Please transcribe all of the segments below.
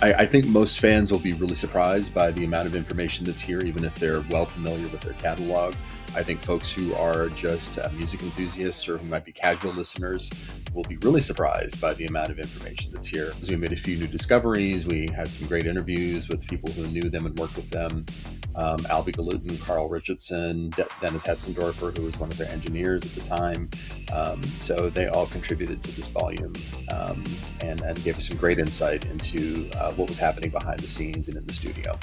I think most fans will be really surprised by the amount of information that's here, even if they're well familiar with their catalog. I think folks who are just music enthusiasts or who might be casual listeners will be really surprised by the amount of information that's here. We made a few new discoveries. We had some great interviews with people who knew them and worked with them. Albie Galutin, Carl Richardson, Dennis Hetzendorfer, who was one of their engineers at the time. So they all contributed to this volume and gave us some great insight into what was happening behind the scenes and in the studio.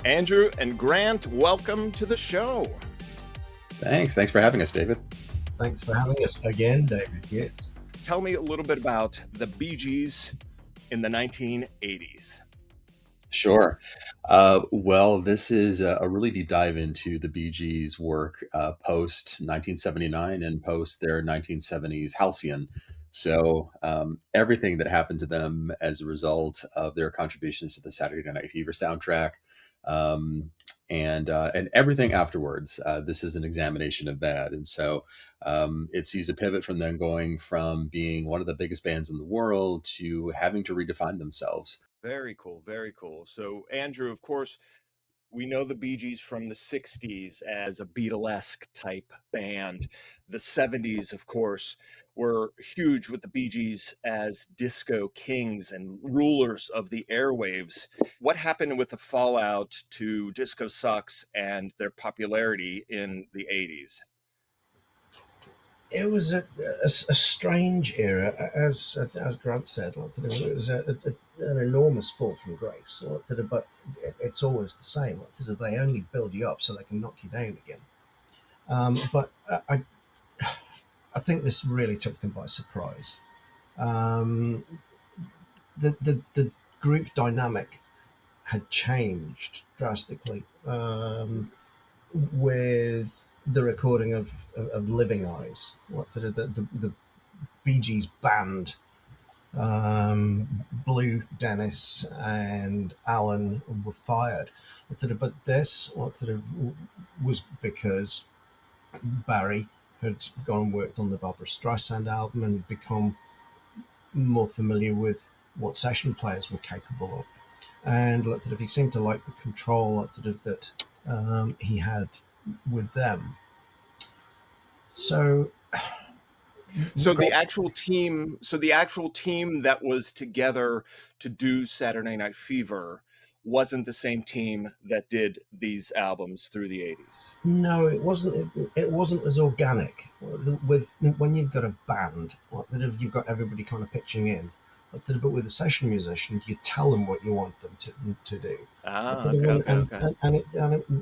Andrew and Grant, welcome to the show. Thanks for having us, David. Thanks for having us again, David. Yes. Tell me a little bit about the Bee Gees in the 1980s. Sure. Well, this is a really deep dive into the Bee Gees' work post 1979 and post their 1970s Halcyon. So everything that happened to them as a result of their contributions to the Saturday Night Fever soundtrack, and everything afterwards. This is an examination of that. And so it sees a pivot from them going from being one of the biggest bands in the world to having to redefine themselves. Very cool. Very cool. So, Andrew, of course, we know the Bee Gees from the 60s as a Beatlesque type band. The 70s, of course, were huge with the Bee Gees as disco kings and rulers of the airwaves. What happened with the fallout to Disco Sucks and their popularity in the 80s? It was a strange era, as Grant said. It was an enormous fall from grace. But it's always the same. They only build you up so they can knock you down again. But I think this really took them by surprise. The group dynamic had changed drastically with the recording of Living Eyes. The Bee Gees band, Blue, Dennis, and Alan were fired. But this was because Barry had gone and worked on the Barbra Streisand album and become more familiar with what session players were capable of. And he seemed to like the control that he had with them. So the actual team that was together to do Saturday Night Fever wasn't the same team that did these albums through the 80s. No, it wasn't. It wasn't as organic. With when you've got a band, you've got everybody kind of pitching in. But with a session musician, you tell them what you want them to do.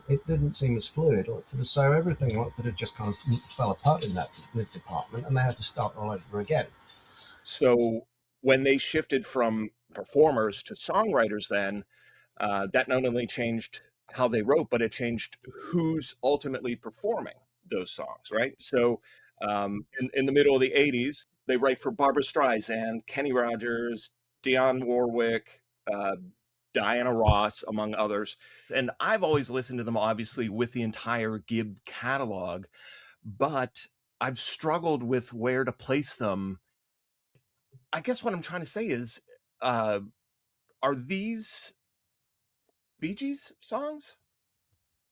It didn't seem as fluid. So everything just kind of fell apart in that department, and they had to start all over again. So when they shifted from performers to songwriters, then that not only changed how they wrote, but it changed who's ultimately performing those songs, right? So in the middle of the 80s, they write for Barbra Streisand, Kenny Rogers, Dionne Warwick, Diana Ross, among others. And I've always listened to them, obviously, with the entire Gibb catalog, but I've struggled with where to place them. I guess what I'm trying to say is, are these Bee Gees songs?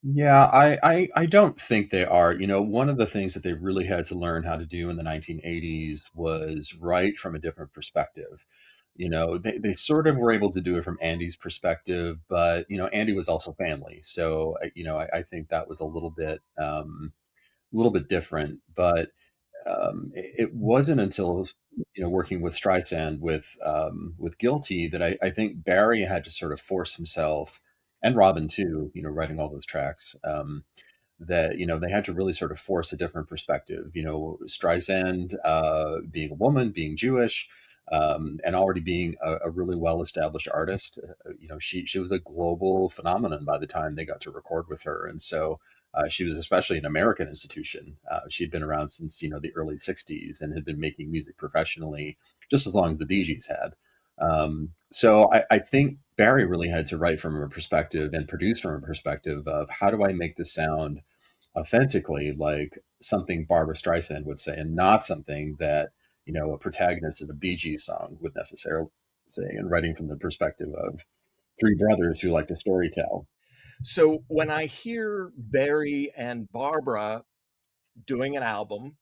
Yeah, I don't think they are. One of the things that they really had to learn how to do in the 1980s was write from a different perspective. They sort of were able to do it from Andy's perspective, but, Andy was also family. So, I think that was a little bit different. But it wasn't until, working with Streisand with Guilty that I think Barry had to sort of force himself, and Robin too, writing all those tracks, that, they had to really sort of force a different perspective. Streisand being a woman, being Jewish, and already being a really well-established artist. She was a global phenomenon by the time they got to record with her. And so she was especially an American institution. She'd been around since, the early 60s and had been making music professionally just as long as the Bee Gees had. So I think Barry really had to write from a perspective and produce from a perspective of how do I make this sound authentically like something Barbara Streisand would say, and not something that a protagonist of a Bee Gees song would necessarily say, and writing from the perspective of three brothers who like to storytell. So when I hear Barry and Barbara doing an album,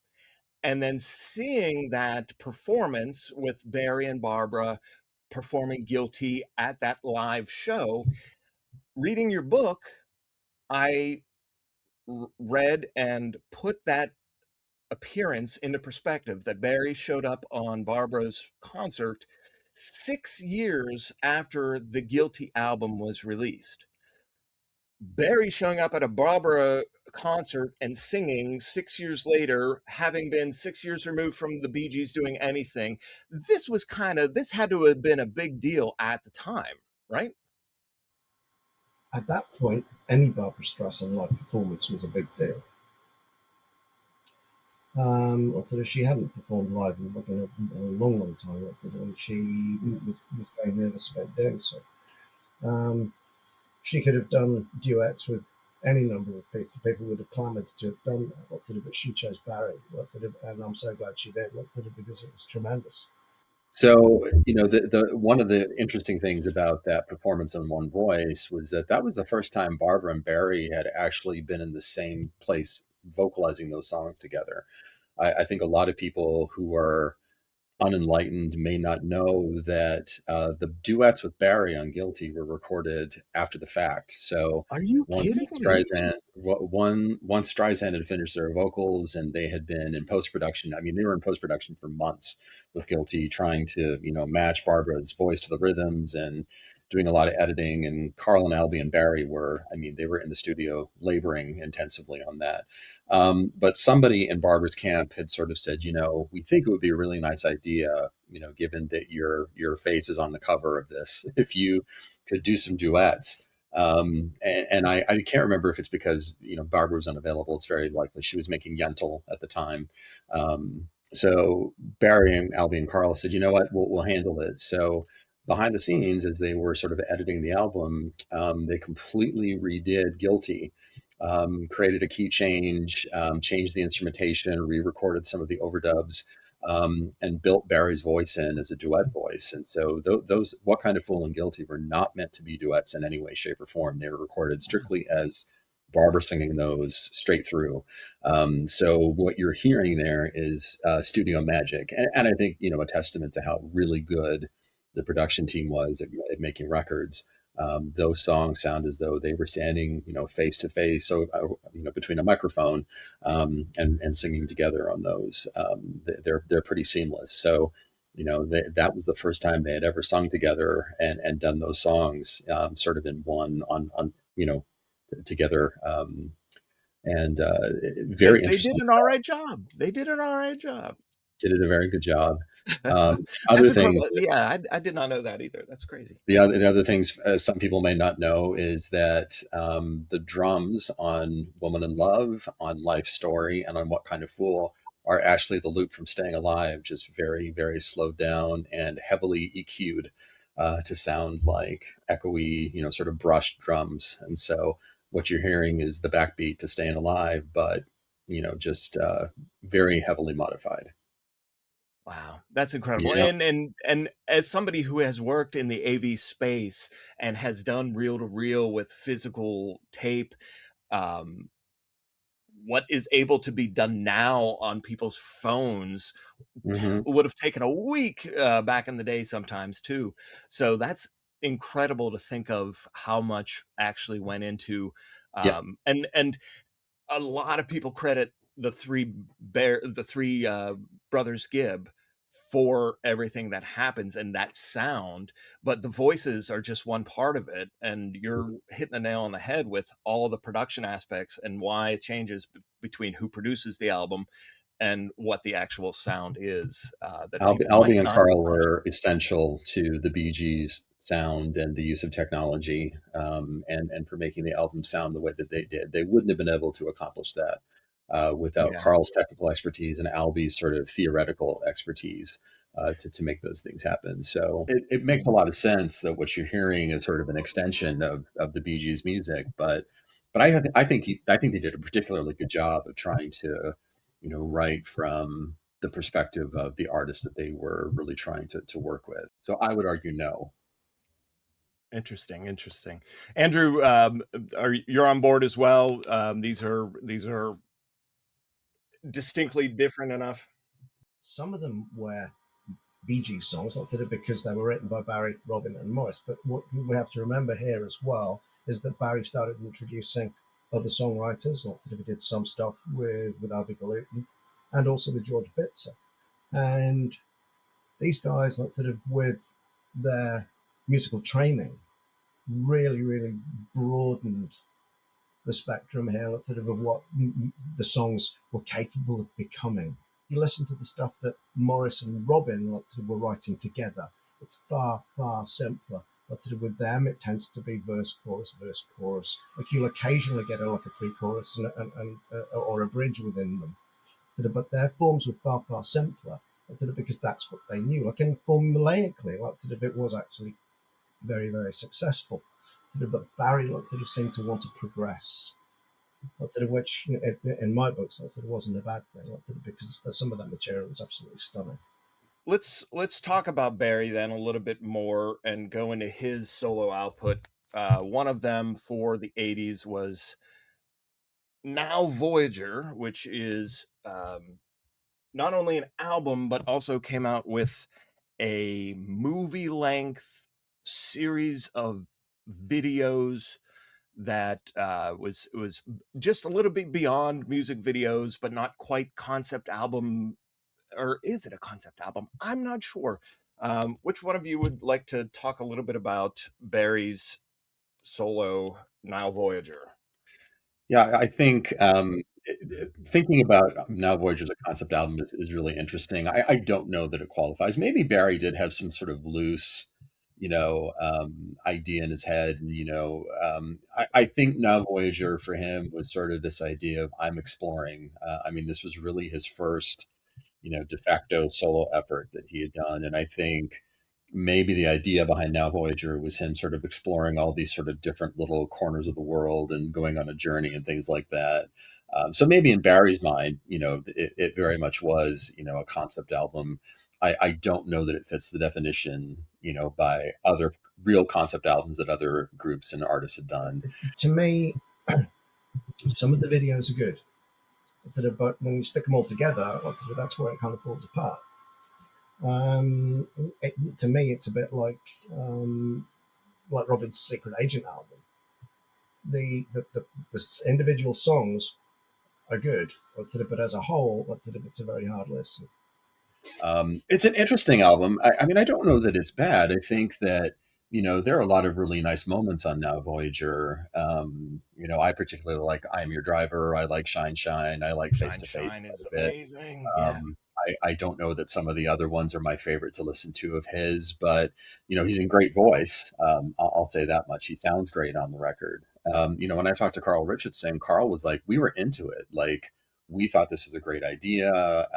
and then seeing that performance with Barry and Barbara performing Guilty at that live show, reading your book, I read and put that appearance into perspective, that Barry showed up on Barbara's concert 6 years after the Guilty album was released. Barry showing up at a Barbara concert and singing 6 years later, having been 6 years removed from the Bee Gees doing anything, this had to have been a big deal at the time, right? At that point, any Barbara Streisand live performance was a big deal. She hadn't performed live in a long, long time, and she was very nervous about doing so. She could have done duets with any number of people. People would have clamoured to have done that, but she chose Barry, and I'm so glad she did, because it was tremendous. So, the one of the interesting things about that performance on One Voice was that was the first time Barbara and Barry had actually been in the same place vocalizing those songs together. I think a lot of people who are unenlightened may not know that the duets with Barry on Guilty were recorded after the fact. So Are you kidding me? once Streisand had finished their vocals and they had been in post-production, I mean, they were in post-production for months with Guilty, trying to, match Barbara's voice to the rhythms and doing a lot of editing. And Carl and Albie and Barry they were in the studio laboring intensively on that. But somebody in Barbara's camp had sort of said, we think it would be a really nice idea, given that your face is on the cover of this, if you could do some duets. And I can't remember if it's because, Barbara was unavailable. It's very likely she was making Yentl at the time. So Barry and Albie and Carl said, you know what, we'll handle it. So behind the scenes, as they were sort of editing the album, they completely redid Guilty, created a key change, changed the instrumentation, re-recorded some of the overdubs, and built Barry's voice in as a duet voice. And so those What Kind of Fool and Guilty were not meant to be duets in any way, shape, or form. They were recorded strictly as Barbara singing those straight through. So what you're hearing there is studio magic, and I think a testament to how really good the production team was at making records. Those songs sound as though they were standing, face to face, so between a microphone, and singing together on those. They're pretty seamless. So, that was the first time they had ever sung together and done those songs, sort of in one on together. And very They did interesting. an all right job. They did an all right job. Did a very good job. That's Other things. incredible. Yeah, I did not know that either. That's crazy. The other things some people may not know is that the drums on Woman in Love, on Life Story, and on What Kind of Fool are actually the loop from Staying Alive, just very, very slowed down and heavily EQ'd to sound like echoey, sort of brushed drums. And so what you're hearing is the backbeat to Staying Alive, but, just very heavily modified. Wow, that's incredible. Yeah. And as somebody who has worked in the AV space and has done reel to reel with physical tape, um, what is able to be done now on people's phones Mm-hmm. would have taken a week back in the day sometimes too. So that's incredible to think of how much actually went into, Yeah. and a lot of people credit the three brothers Gibb for everything that happens and that sound, but the voices are just one part of it, and you're hitting the nail on the head with all the production aspects and why it changes between who produces the album and what the actual sound is, that people might Albie and not Carl imagine. were essential to the Bee Gees sound and the use of technology, and for making the album sound the way that they did. They wouldn't have been able to accomplish that without Yeah. Carl's technical expertise and Albie's sort of theoretical expertise to make those things happen. So it makes a lot of sense that what you're hearing is sort of an extension of the Bee Gees music, but But I think they did a particularly good job of trying to, write from the perspective of the artist that they were really trying to work with. So I would argue no. Interesting, interesting. Andrew, you're on board as well? These are distinctly different enough. Some of them were Bee Gees songs, not that because they were written by Barry, Robin, and Maurice. But what we have to remember here as well is that Barry started introducing other songwriters, not that he did some stuff with Albie Galutin and also with George Bitzer. And these guys, like sort of with their musical training, really, really broadened the spectrum here, like sort of what the songs were capable of becoming. You listen to the stuff that Maurice and Robin like sort of were writing together. It's far, far simpler. But sort of with them, it tends to be verse, chorus, verse, chorus. Like you'll occasionally get like a pre-chorus or a bridge within them. Sort of, but their forms were far, far simpler. Sort of because that's what they knew. Like in formulaically, like sort of it was actually very, very successful. Sort of, but Barry like sort of seemed to want to progress. Sort of which in my books, sort of wasn't a bad thing. Sort of because some of that material was absolutely stunning. Let's talk about Barry then a little bit more and go into his solo output. One of them for the '80s was Now Voyager, which is not only an album but also came out with a movie length series of videos that was just a little bit beyond music videos, but not quite concept album. Or is it a concept album? I'm not sure. Which one of you would like to talk a little bit about Barry's solo Nile Voyager? Yeah, I think thinking about Now Voyager as a concept album is really interesting. I don't know that it qualifies. Maybe Barry did have some sort of loose, idea in his head. And, I think Now Voyager for him was sort of this idea of I'm exploring. I mean, this was really his first, de facto solo effort that he had done. And I think maybe the idea behind Now Voyager was him sort of exploring all these sort of different little corners of the world and going on a journey and things like that. So maybe in Barry's mind, it very much was, a concept album. I don't know that it fits the definition, by other real concept albums that other groups and artists have done. To me, some of the videos are good. But when you stick them all together, that's where it kind of falls apart. To me, it's a bit like Robin's Secret Agent album. The individual songs are good, but as a whole, it's a very hard listen. It's an interesting album. I mean, I don't know that it's bad. I think that, there are a lot of really nice moments on Now Voyager. I particularly like I Am Your Driver. I like Shine Shine. I like Face Shine to Face Shine quite is a bit. amazing. Yeah. I don't know that some of the other ones are my favorite to listen to of his, but he's in great voice. I'll say that much. He sounds great on the record. When I talked to Carl Richardson, Carl was like, "We were into it. Like, we thought this was a great idea."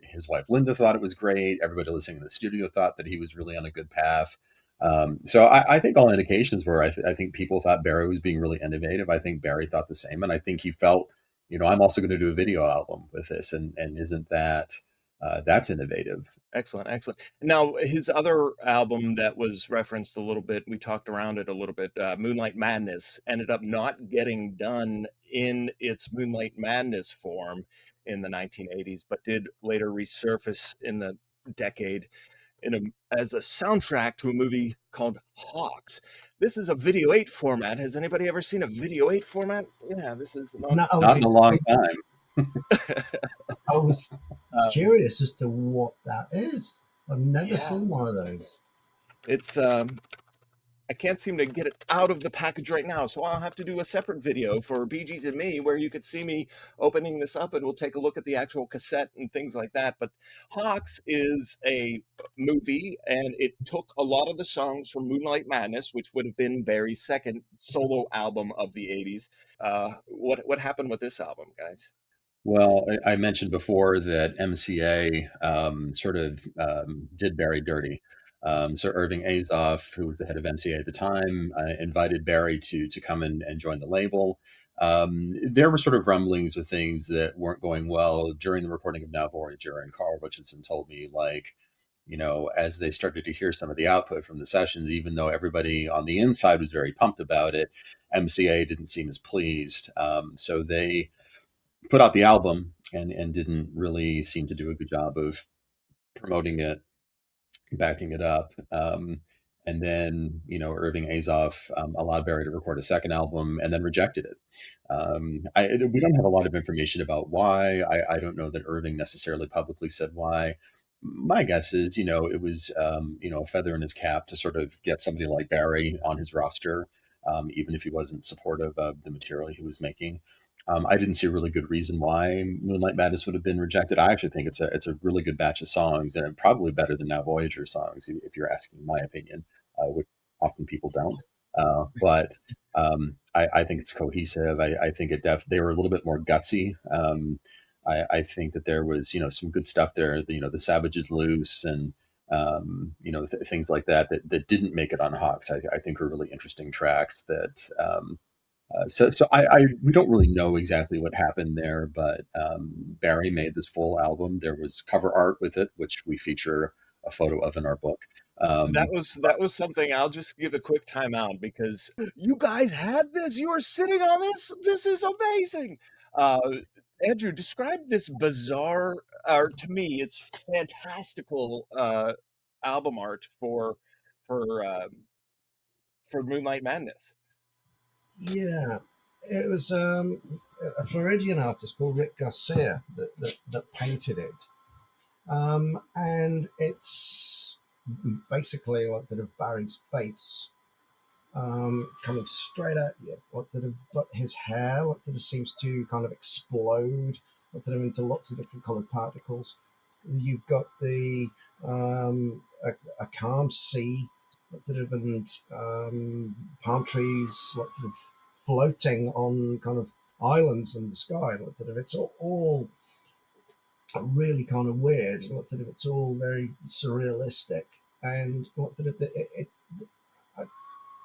His wife Linda thought it was great. Everybody listening in the studio thought that he was really on a good path. So I think all indications were I think people thought Barry was being really innovative. I think Barry thought the same, and I think he felt I'm also going to do a video album with this, and isn't that that's innovative? Excellent, excellent. Now, his other album that was referenced a little bit, we talked around it a little bit, Moonlight Madness, ended up not getting done in its Moonlight Madness form in the 1980s, but did later resurface in the decade as a soundtrack to a movie called Hawks. This is a video 8 format. Has anybody ever seen a video 8 format? Yeah, this is not. No, Not in a long time. I was curious as to what that is. I've never Yeah. seen one of those. It's I can't seem to get it out of the package right now, so I'll have to do a separate video for BGs and me where you could see me opening this up and we'll take a look at the actual cassette and things like that. But Hawks is a movie and it took a lot of the songs from Moonlight Madness, which would have been Barry's second solo album of the 80s. What happened with this album, guys? Well, I mentioned before that MCA sort of did Barry dirty. So Irving Azoff, who was the head of MCA at the time, invited Barry to come and join the label. There were sort of rumblings of things that weren't going well during the recording of Now Voyager, and Carl Richardson told me, like, as they started to hear some of the output from the sessions, even though everybody on the inside was very pumped about it, MCA didn't seem as pleased. So they put out the album and didn't really seem to do a good job of promoting it, backing it up. And then, Irving Azoff allowed Barry to record a second album and then rejected it. We don't have a lot of information about why. I don't know that Irving necessarily publicly said why. My guess is, it was, a feather in his cap to sort of get somebody like Barry on his roster, even if he wasn't supportive of the material he was making. I didn't see a really good reason why Moonlight Madness would have been rejected. I actually think it's a really good batch of songs, and probably better than Now Voyager songs, if you're asking my opinion, which often people don't. But I think it's cohesive. I think they were a little bit more gutsy. I think that there was some good stuff there. The Savage is Loose and things like that didn't make it on Hawks. I think are really interesting tracks that. We don't really know exactly what happened there, but Barry made this full album. There was cover art with it, which we feature a photo of in our book. That was something. I'll just give a quick timeout because you guys had this. You were sitting on this. This is amazing. Andrew, describe this bizarre, or to me, it's fantastical album art for Moonlight Madness. Yeah, it was a Floridian artist called Rick Garcia that painted it. And it's basically like sort of Barry's face coming straight at you. But his hair, seems to kind of explode, into lots of different colored particles. You've got a calm sea, and palm trees, floating on kind of islands in the sky. It's all really kind of weird. It's all very surrealistic, and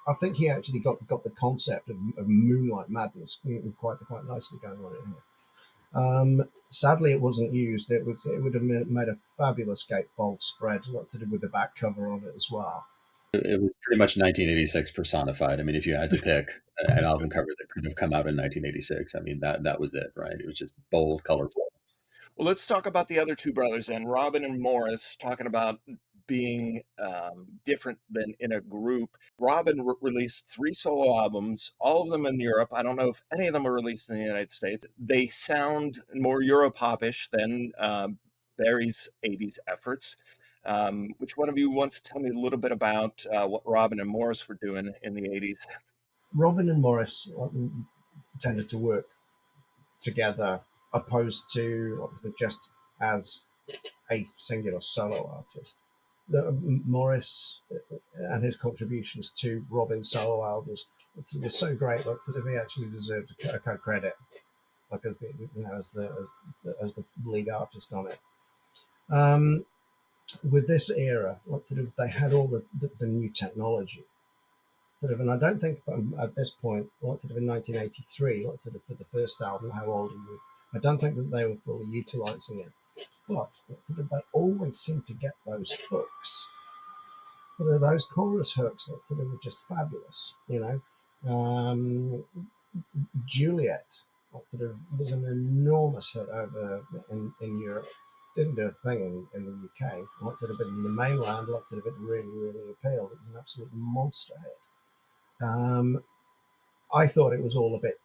I think he actually got the concept of Moonlight Madness quite nicely going on in here. Sadly, it wasn't used. It would have made a fabulous gatefold spread, with the back cover on it as well. It was pretty much 1986 personified. I mean, if you had to pick an album cover that could have come out in 1986, I mean, that was it, right? It was just bold, colorful. Well, let's talk about the other two brothers then, Robin and Maurice, talking about being different than in a group. Robin released 3 solo albums, all of them in Europe. I don't know if any of them are released in the United States. They sound more Europopish than Barry's 80s efforts. Which one of you wants to tell me a little bit about what Robin and Maurice were doing in the 80s? Robin and Maurice tended to work together, opposed to just as a singular solo artist. Maurice and his contributions to Robin's solo albums were so great that he actually deserved a co-credit, as the lead artist on it. With this era, they had all the new technology. And I don't think at this point, in 1983, for the first album, How Old Are You? I don't think that they were fully utilizing it. But they always seem to get those hooks. Those chorus hooks were just fabulous. Juliet was an enormous hit over in Europe. Didn't do a thing in the UK. But in the mainland, it really, really appealed. It was an absolute monster hit. I thought it was all a bit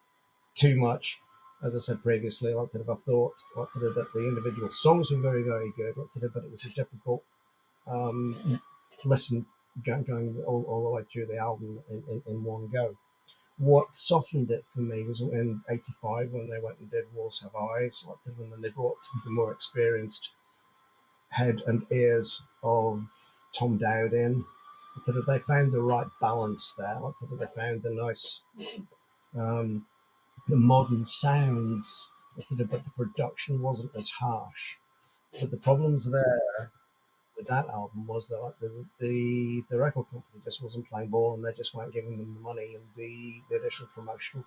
too much. As I said previously, I thought that the individual songs were very, very good, but it was a difficult listen going all the way through the album in one go. What softened it for me was in '85 when they went and did Walls Have Eyes, and then they brought the more experienced head and ears of Tom Dowd in. They found the right balance there. They found the nice, the modern sounds, but the production wasn't as harsh. But the problems there with that album was that like, the record company just wasn't playing ball, and they just weren't giving them the money and the additional promotional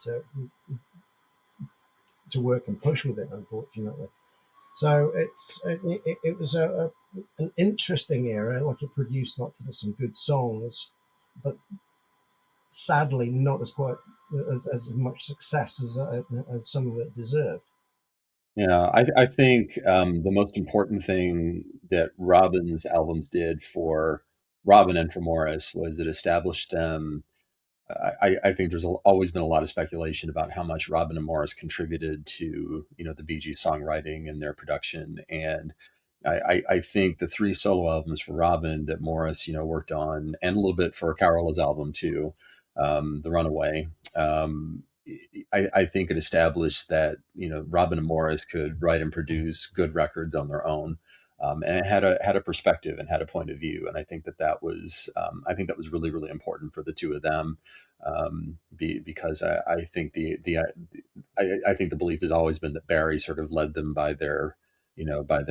to work and push with it, unfortunately. So it was an interesting era. Like it produced lots of some good songs, but sadly not as much success as some of it deserved. Yeah, I think the most important thing that Robin's albums did for Robin and for Morris was it established them. I think there's always been a lot of speculation about how much Robin and Morris contributed to the Bee Gees songwriting and their production, and I think the three solo albums for Robin that Morris worked on, and a little bit for Carola's album too, The Runaway. I think it established that Robin and Morris could write and produce good records on their own, and it had a perspective and had a point of view, and I think that was really really important for the two of them, because I think I think the belief has always been that Barry sort of led them by their by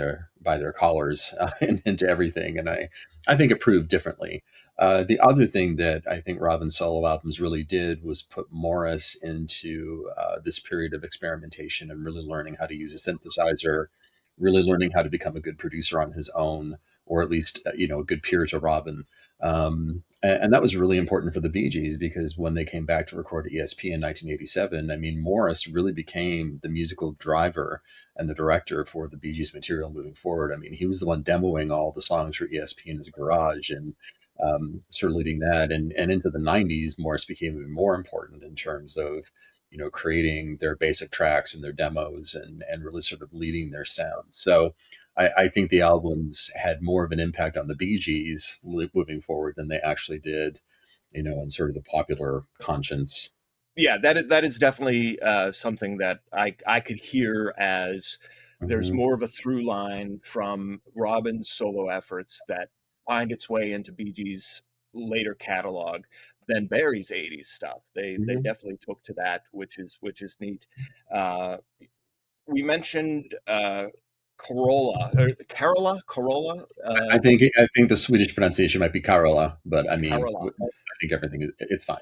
their collars into everything, and I think it proved differently. The other thing that I think Robin's solo albums really did was put Morris into this period of experimentation and really learning how to use a synthesizer, really learning how to become a good producer on his own, or at least a good peer to Robin. And that was really important for the Bee Gees, because when they came back to record ESP in 1987, I mean, Morris really became the musical driver and the director for the Bee Gees material moving forward. I mean, he was the one demoing all the songs for ESP in his garage, and sort of leading that. And into the 90s, Morris became even more important in terms of creating their basic tracks and their demos, and really sort of leading their sound. So I think the albums had more of an impact on the Bee Gees moving forward than they actually did, in sort of the popular conscience. Yeah, that is definitely something that I could hear as there's Hmm. more of a through line from Robin's solo efforts that find its way into Bee Gees' later catalog than Barry's '80s stuff. They Hmm. definitely took to that, which is neat. Uh, we mentioned Corolla or Corolla. I think the Swedish pronunciation might be Carola, but I mean, Carola. I think everything it's fine.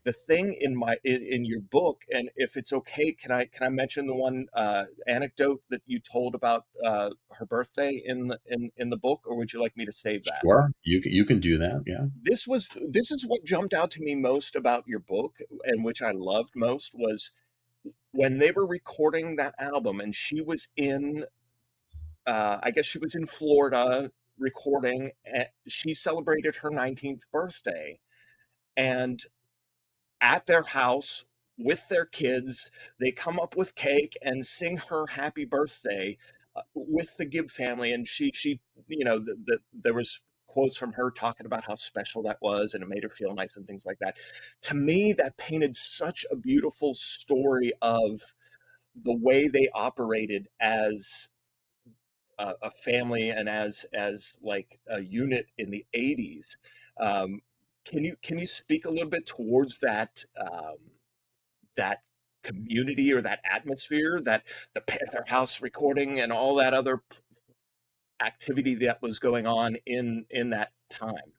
The thing in your book, and if it's okay, can I mention the one anecdote that you told about her birthday in the book, or would you like me to save that? Sure, you can do that. Yeah. This is what jumped out to me most about your book, and which I loved most, was when they were recording that album, and she was in I guess she was in Florida recording. She celebrated her 19th birthday, and at their house with their kids. They come up with cake and sing her happy birthday with the Gibb family. And there was quotes from her talking about how special that was, and it made her feel nice and things like that. To me, that painted such a beautiful story of the way they operated as a family and as like a unit in the '80s. Um, can you speak a little bit towards that community or that atmosphere, that the Panther House recording and all that other activity that was going on in that time?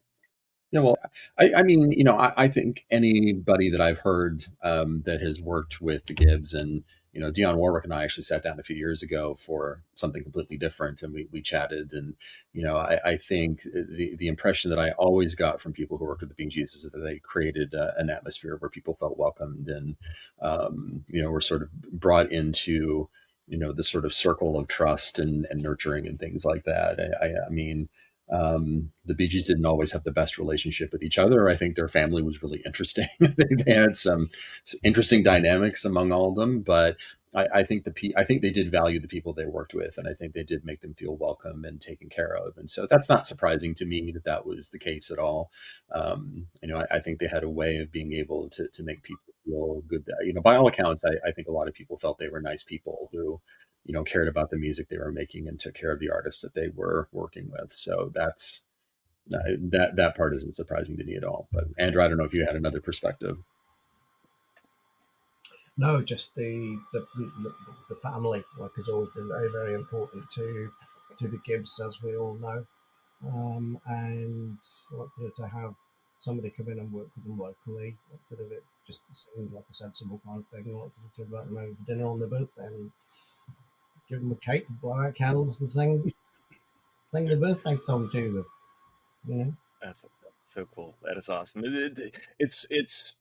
Yeah, well, I mean, I think anybody that I've heard that has worked with the Gibbs, and Dionne Warwick and I actually sat down a few years ago for something completely different, and we chatted, and I think the impression that I always got from people who worked with the Bee Gees is that they created an atmosphere where people felt welcomed, and were sort of brought into the sort of circle of trust and nurturing and things like that. I mean, the Bee Gees didn't always have the best relationship with each other. I think their family was really interesting. They had some interesting dynamics among all of them, but I think they did value the people they worked with, and I think they did make them feel welcome and taken care of. And so that's not surprising to me that that was the case at all. I think they had a way of being able to make people feel good. By all accounts, I think a lot of people felt they were nice people who cared about the music they were making and took care of the artists that they were working with. So that part isn't surprising to me at all. But Andrew, I don't know if you had another perspective. No, just the family like has always been very very important to to the Gibbs, as we all know, and to have somebody come in and work with them locally. It just seemed like a sensible kind of thing. To invite them over for dinner on their birthday and give them a cake, blow out candles, and sing the birthday song to them. You know. That's so cool. That is awesome. It's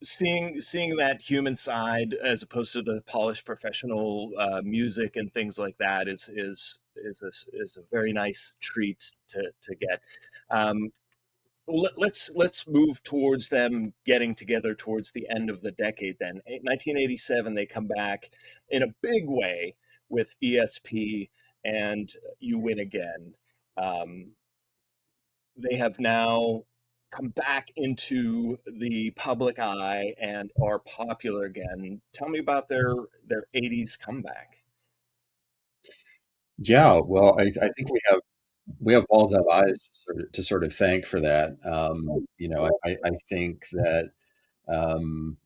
seeing that human side as opposed to the polished professional music and things like that is a very nice treat to get. Um, let's move towards them getting together towards the end of the decade. Then, 1987, they come back in a big way with ESP and You Win Again. Um, they have now come back into the public eye and are popular again. Tell me about their 80s comeback. Yeah, well, I think we have Walls Have Eyes to sort of thank for that. I think that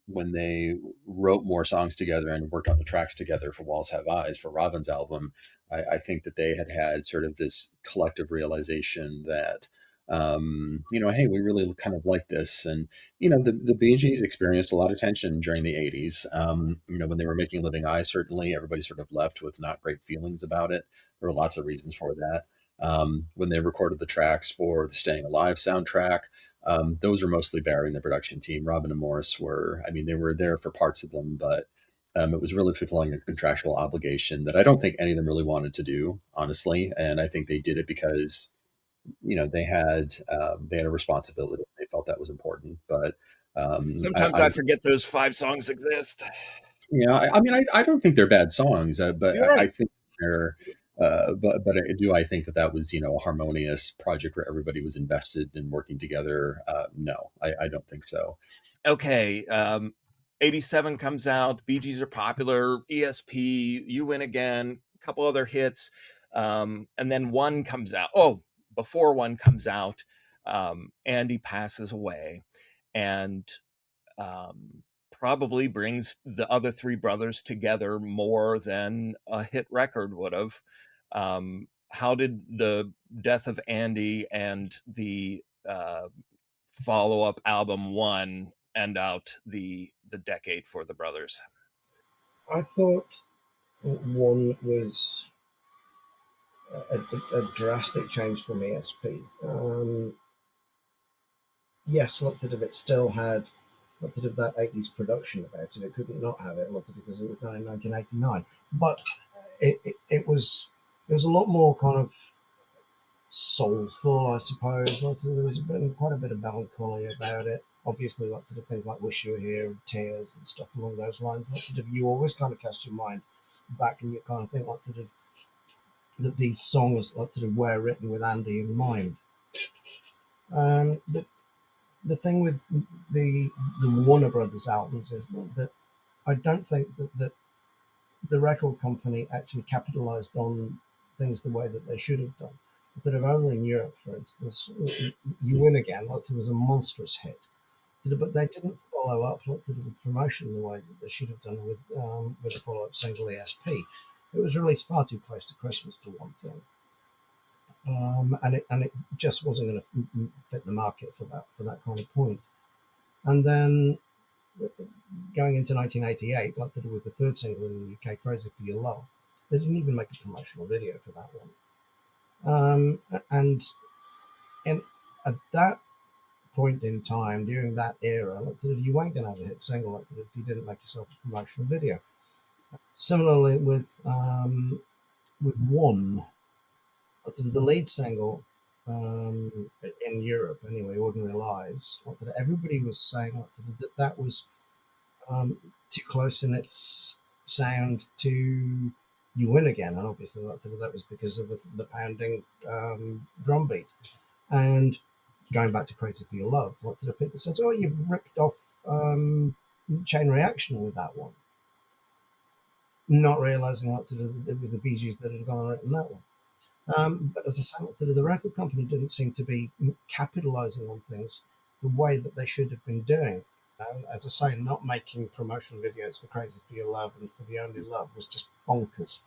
when they wrote more songs together and worked on the tracks together for Walls Have Eyes for Robin's album, I think that they had sort of this collective realization that, hey, we really kind of like this. And, the Bee Gees experienced a lot of tension during the 80s. When they were making Living Eye, certainly everybody sort of left with not great feelings about it. There were lots of reasons for that. When they recorded the tracks for the Staying Alive soundtrack, those are mostly Barry and the production team. Robin and Maurice they were there for parts of them, but it was really fulfilling a contractual obligation that I don't think any of them really wanted to do, honestly. And I think they did it because, they had a responsibility. They felt that was important. But Sometimes I forget those 5 songs exist. I don't think they're bad songs, but You're I right. think they're. But I think that was a harmonious project where everybody was invested in working together? No, I don't think so. Okay, 87 comes out, Bee Gees are popular, ESP, You Win Again, a couple other hits, and then one comes out. Oh, before one comes out, Andy passes away, and probably brings the other three brothers together more than a hit record would have. How did the death of Andy and the follow-up album One end out the decade for the brothers? I thought one was a drastic change from ESP. Yes, lots of it still had lots of that 80s production about it. It couldn't not have it, lots of it because it was done in 1989. But it was a lot more kind of soulful, I suppose. There was quite a bit of melancholy about it. Obviously, lots of things like "Wish You Were Here," "Tears," and stuff along those lines. You always kind of cast your mind back and you kind of think that these songs were written with Andy in mind. The thing with the Warner Brothers albums is that I don't think that the record company actually capitalized on things the way that they should have done. Over in Europe, for instance, You Win Again, was a monstrous hit. But they didn't follow up with promotion the way that they should have done with a follow-up single ESP. It was released far too close to Christmas for one thing, and it just wasn't going to fit the market for that kind of point. And then going into 1988, with the third single in the UK, "Crazy for Your Love," they didn't even make a promotional video for that one. And at that point in time, during that era, you weren't going to have a hit single if you didn't make yourself a promotional video. Similarly with One, the lead single in Europe anyway, "Ordinary Lives," everybody was saying that was too close in its sound to "You Win Again," and obviously that was because of the pounding drum beat. And going back to "Crazy for Your Love," people says, "Oh, you've ripped off Chain Reaction with that one," not realizing it was the Bee Gees that had gone and written that one. But as I say, the record company didn't seem to be capitalizing on things the way that they should have been doing. As I say, not making promotional videos for "Crazy for Your Love" and for "The Only Love" was just bonkers.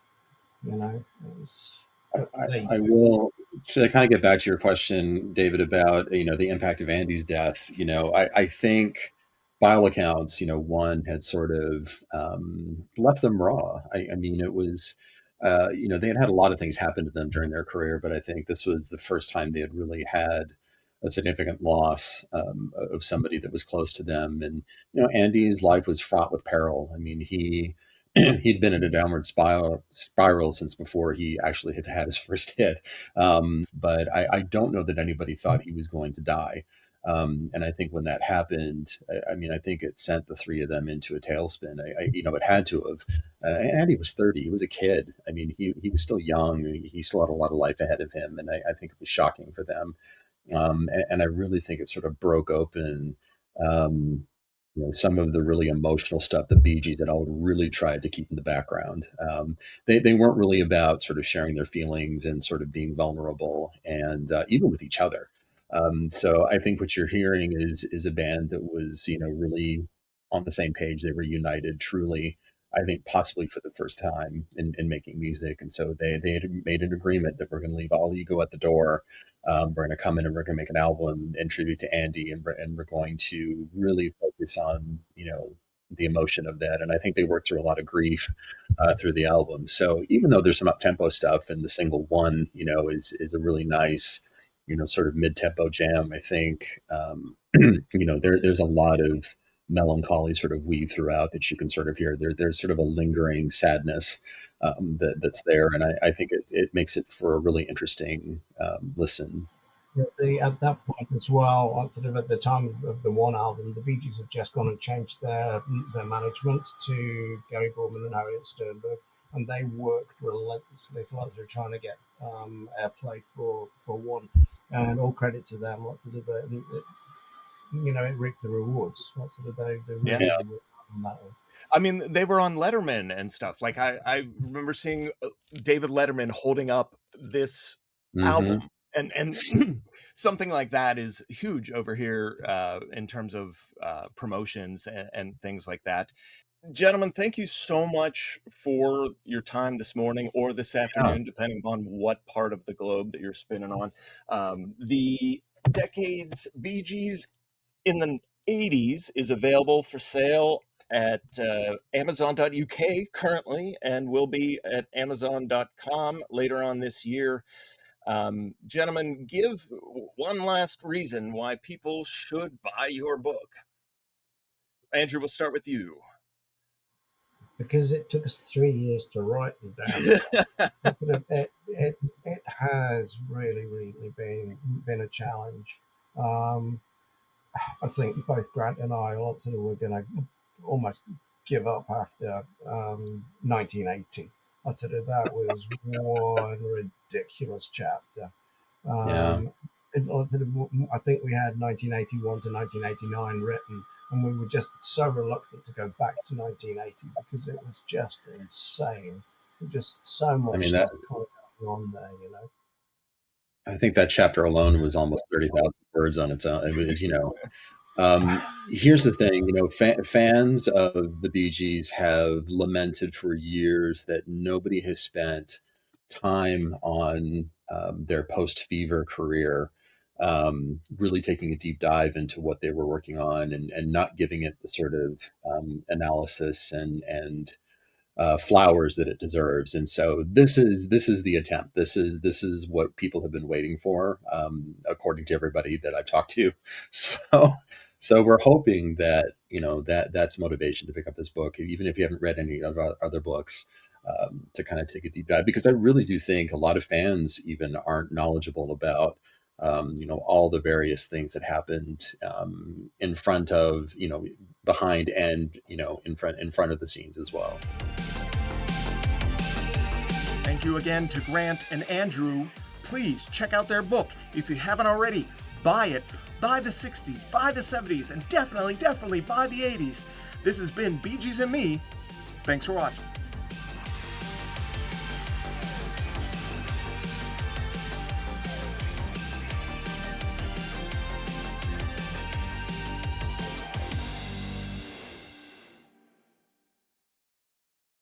It was There you I go. will, to kind of get back to your question, David, about the impact of Andy's death. I think by all accounts, one had sort of left them raw. I mean, it was they had a lot of things happen to them during their career, but I think this was the first time they had really had a significant loss of somebody that was close to them. And Andy's life was fraught with peril. I mean, he'd been in a downward spiral since before he actually had had his first hit. But I don't know that anybody thought he was going to die. And I think when that happened, I mean, I think it sent the three of them into a tailspin. It had to have. Andy was 30. He was a kid. I mean, he was still young. He still had a lot of life ahead of him. And I think it was shocking for them. And I really think it sort of broke open some of the really emotional stuff the Bee Gees had all really tried to keep in the background. They weren't really about sort of sharing their feelings and sort of being vulnerable, and even with each other. So I think what you're hearing is a band that was really on the same page. They were united truly. I think possibly for the first time in making music, and so they had made an agreement that we're going to leave all ego at the door. We're going to come in and we're going to make an album in tribute to Andy, and we're going to really focus on the emotion of that. And I think they worked through a lot of grief through the album. So even though there's some up tempo stuff, and the single one is a really nice sort of mid tempo jam, I think there's a lot of melancholy sort of weave throughout that you can sort of hear. There's sort of a lingering sadness that's there, and I think it makes it for a really interesting listen. At that point as well, sort of at the time of the one album, the Bee Gees had just gone and changed their management to Gary Gorman and Harriet Sternberg, and they worked relentlessly. So as they're trying to get airplay for one, and all credit to them. What sort of it reaped the rewards. What sort of they really Yeah. worked on that one. I mean, they were on Letterman and stuff. Like I remember seeing David Letterman holding up this Mm-hmm. album, and something like that is huge over here in terms of promotions and things like that. Gentlemen, thank you so much for your time this morning or this Yeah. afternoon, depending upon what part of the globe that you're spinning on. The Decades Bee Gees in the 80s is available for sale at amazon.uk currently, and will be at amazon.com later on this year. Gentlemen, give one last reason why people should buy your book. Andrew, we'll start with you. Because it took us 3 years to write the damn book. It has really been a challenge. I think both Grant and I were going to almost give up after 1980. That was one ridiculous chapter. Yeah. I think we had 1981 to 1989 written, and we were just so reluctant to go back to 1980 because it was just insane. Just so much I mean, stuff going on there, I think that chapter alone was almost 30,000 words on its own. It was, here's the thing, fans of the Bee Gees have lamented for years that nobody has spent time on their post-fever career, really taking a deep dive into what they were working on, and not giving it the sort of analysis and flowers that it deserves. And so this is the attempt. This is what people have been waiting for, according to everybody that I've talked to. So we're hoping that that's motivation to pick up this book, even if you haven't read any of our other books, to kind of take a deep dive, because I really do think a lot of fans even aren't knowledgeable about all the various things that happened in front of, behind, and in front of the scenes as well. Thank you again to Grant and Andrew. Please check out their book. If you haven't already, buy it. Buy the 60s, buy the 70s, and definitely buy the 80s. This has been Bee Gees and Me. Thanks for watching.